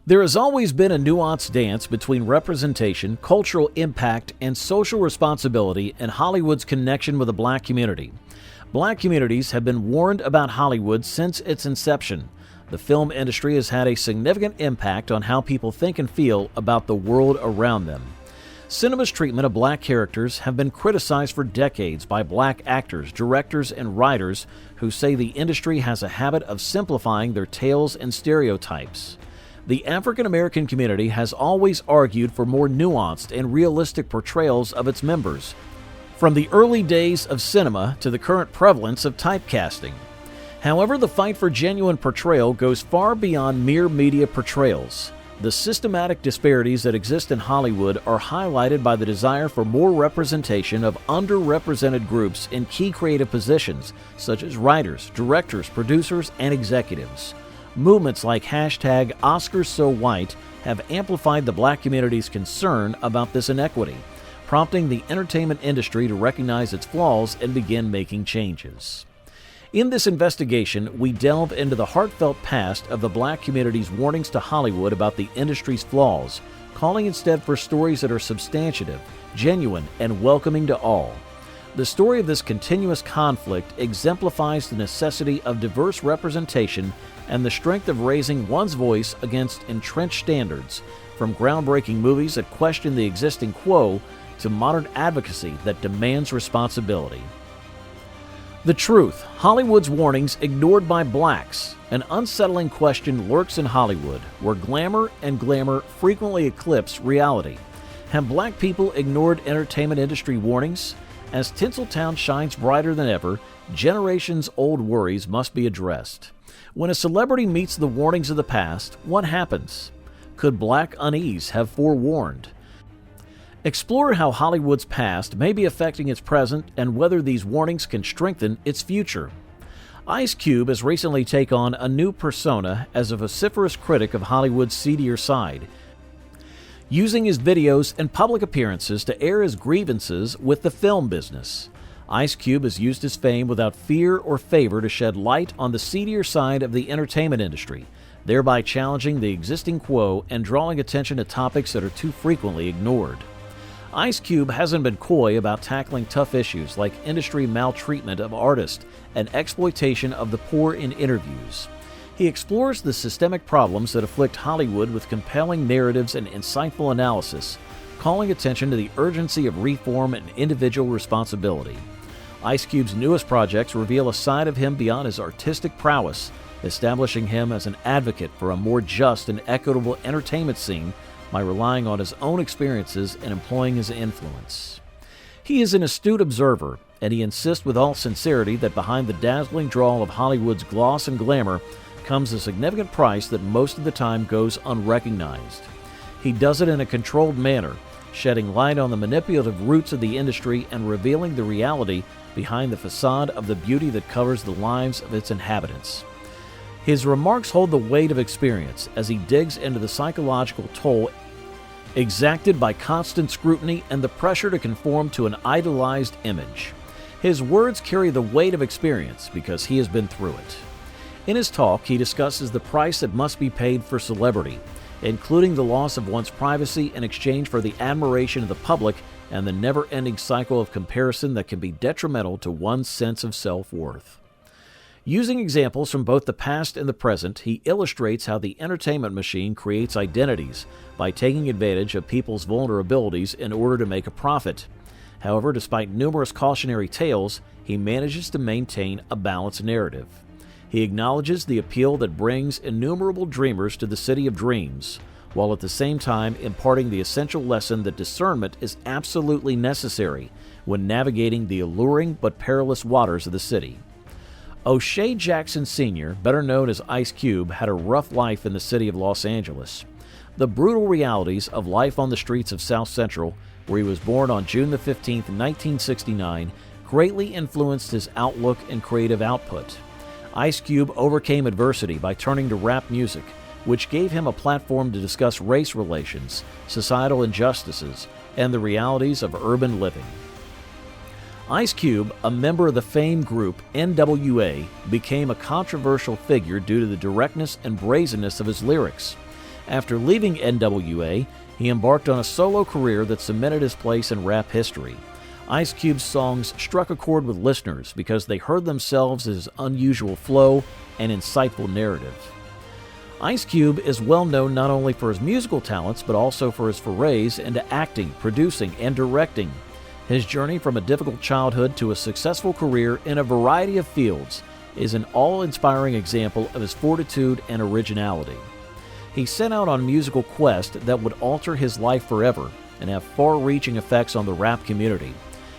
There has always been a nuanced dance between representation, cultural impact, and social responsibility in Hollywood's connection with the black community. Black communities have been warned about Hollywood since its inception. The film industry has had a significant impact on how people think and feel about the world around them. Cinema's treatment of black characters have been criticized for decades by black actors, directors, and writers who say the industry has a habit of simplifying their tales and stereotypes. The African American community has always argued for more nuanced and realistic portrayals of its members, from the early days of cinema to the current prevalence of typecasting. However, the fight for genuine portrayal goes far beyond mere media portrayals. The systematic disparities that exist in Hollywood are highlighted by the desire for more representation of underrepresented groups in key creative positions, such as writers, directors, producers, and executives. Movements like #OscarsSoWhite have amplified the black community's concern about this inequity, prompting the entertainment industry to recognize its flaws and begin making changes. In this investigation, we delve into the heartfelt past of the black community's warnings to Hollywood about the industry's flaws, calling instead for stories that are substantive, genuine, and welcoming to all. The story of this continuous conflict exemplifies the necessity of diverse representation and the strength of raising one's voice against entrenched standards, from groundbreaking movies that question the existing quo to modern advocacy that demands responsibility. The truth: Hollywood's warnings ignored by blacks. An unsettling question lurks in Hollywood, where glamour frequently eclipse reality. Have black people ignored entertainment industry warnings? As Tinseltown shines brighter than ever, generations-old worries must be addressed. When a celebrity meets the warnings of the past, what happens? Could black unease have forewarned? Explore how Hollywood's past may be affecting its present and whether these warnings can strengthen its future. Ice Cube has recently taken on a new persona as a vociferous critic of Hollywood's seedier side, using his videos and public appearances to air his grievances with the film business. Ice Cube has used his fame without fear or favor to shed light on the seedier side of the entertainment industry, thereby challenging the existing quo and drawing attention to topics that are too frequently ignored. Ice Cube hasn't been coy about tackling tough issues like industry maltreatment of artists and exploitation of the poor in interviews. He explores the systemic problems that afflict Hollywood with compelling narratives and insightful analysis, calling attention to the urgency of reform and individual responsibility. Ice Cube's newest projects reveal a side of him beyond his artistic prowess, establishing him as an advocate for a more just and equitable entertainment scene by relying on his own experiences and employing his influence. He is an astute observer, and he insists with all sincerity that behind the dazzling drawl of Hollywood's gloss and glamour comes a significant price that most of the time goes unrecognized. He does it in a controlled manner, shedding light on the manipulative roots of the industry and revealing the reality behind the facade of the beauty that covers the lives of its inhabitants. His remarks hold the weight of experience as he digs into the psychological toll exacted by constant scrutiny and the pressure to conform to an idolized image. His words carry the weight of experience because he has been through it. In his talk, he discusses the price that must be paid for celebrity, including the loss of one's privacy in exchange for the admiration of the public and the never-ending cycle of comparison that can be detrimental to one's sense of self-worth. Using examples from both the past and the present, he illustrates how the entertainment machine creates identities by taking advantage of people's vulnerabilities in order to make a profit. However, despite numerous cautionary tales, he manages to maintain a balanced narrative. He acknowledges the appeal that brings innumerable dreamers to the city of dreams, while at the same time imparting the essential lesson that discernment is absolutely necessary when navigating the alluring but perilous waters of the city. O'Shea Jackson Sr., better known as Ice Cube, had a rough life in the city of Los Angeles. The brutal realities of life on the streets of South Central, where he was born on June 15, 1969, greatly influenced his outlook and creative output. Ice Cube overcame adversity by turning to rap music, which gave him a platform to discuss race relations, societal injustices, and the realities of urban living. Ice Cube, a member of the famed group NWA, became a controversial figure due to the directness and brazenness of his lyrics. After leaving NWA, he embarked on a solo career that cemented his place in rap history. Ice Cube's songs struck a chord with listeners because they heard themselves as his unusual flow and insightful narrative. Ice Cube is well known not only for his musical talents, but also for his forays into acting, producing, and directing. His journey from a difficult childhood to a successful career in a variety of fields is an awe-inspiring example of his fortitude and originality. He set out on a musical quest that would alter his life forever and have far-reaching effects on the rap community.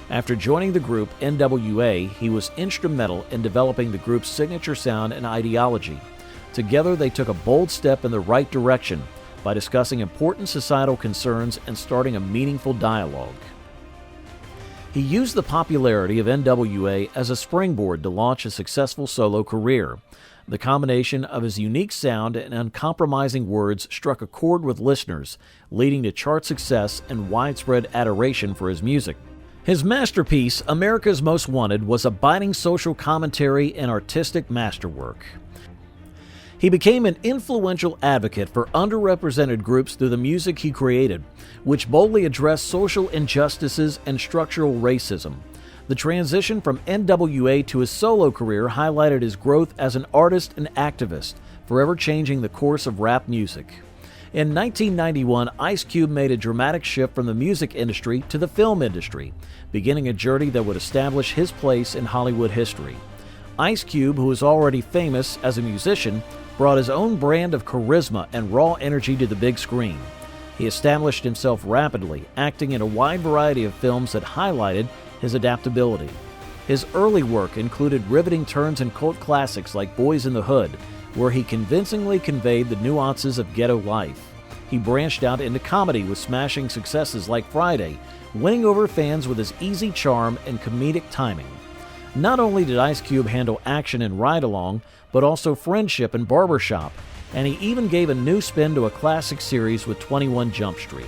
After joining the group NWA, he was instrumental in developing the group's signature sound and ideology. Together, they took a bold step in the right direction by discussing important societal concerns and starting a meaningful dialogue. He used the popularity of NWA as a springboard to launch a successful solo career. The combination of his unique sound and uncompromising words struck a chord with listeners, leading to chart success and widespread adoration for his music. His masterpiece, America's Most Wanted, was a biting social commentary and artistic masterwork. He became an influential advocate for underrepresented groups through the music he created, which boldly addressed social injustices and structural racism. The transition from NWA to his solo career highlighted his growth as an artist and activist, forever changing the course of rap music. In 1991, Ice Cube made a dramatic shift from the music industry to the film industry, beginning a journey that would establish his place in Hollywood history. Ice Cube, who was already famous as a musician, brought his own brand of charisma and raw energy to the big screen. He established himself rapidly, acting in a wide variety of films that highlighted his adaptability. His early work included riveting turns in cult classics like Boys in the Hood, where he convincingly conveyed the nuances of ghetto life. He branched out into comedy with smashing successes like Friday, winning over fans with his easy charm and comedic timing. Not only did Ice Cube handle action and ride-along, but also friendship and barbershop, and he even gave a new spin to a classic series with 21 Jump Street.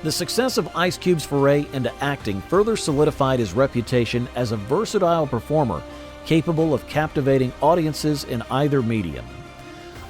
The success of Ice Cube's foray into acting further solidified his reputation as a versatile performer capable of captivating audiences in either medium.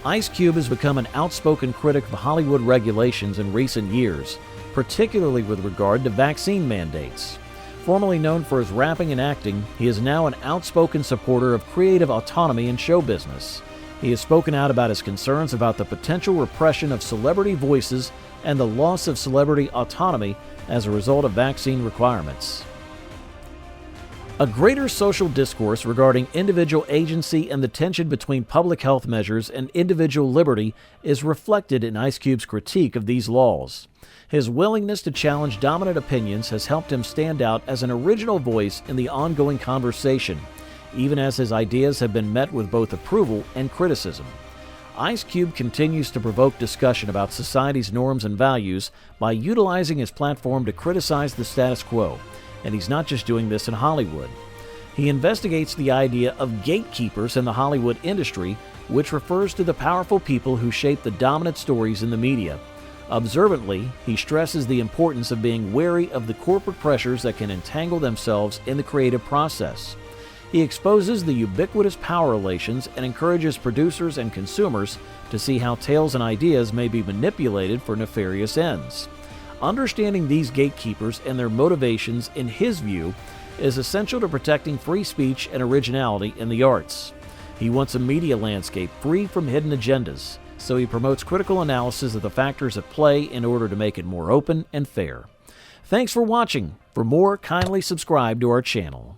Ice Cube has become an outspoken critic of Hollywood regulations in recent years, particularly with regard to vaccine mandates. Formerly known for his rapping and acting, he is now an outspoken supporter of creative autonomy in show business. He has spoken out about his concerns about the potential repression of celebrity voices and the loss of celebrity autonomy as a result of vaccine requirements. A greater social discourse regarding individual agency and the tension between public health measures and individual liberty is reflected in Ice Cube's critique of these laws. His willingness to challenge dominant opinions has helped him stand out as an original voice in the ongoing conversation, even as his ideas have been met with both approval and criticism. Ice Cube continues to provoke discussion about society's norms and values by utilizing his platform to criticize the status quo, and he's not just doing this in Hollywood. He investigates the idea of gatekeepers in the Hollywood industry, which refers to the powerful people who shape the dominant stories in the media. Observantly, he stresses the importance of being wary of the corporate pressures that can entangle themselves in the creative process. He exposes the ubiquitous power relations and encourages producers and consumers to see how tales and ideas may be manipulated for nefarious ends. Understanding these gatekeepers and their motivations, in his view, is essential to protecting free speech and originality in the arts. He wants a media landscape free from hidden agendas, so he promotes critical analysis of the factors at play in order to make it more open and fair. Thanks for watching. For more, kindly subscribe to our channel.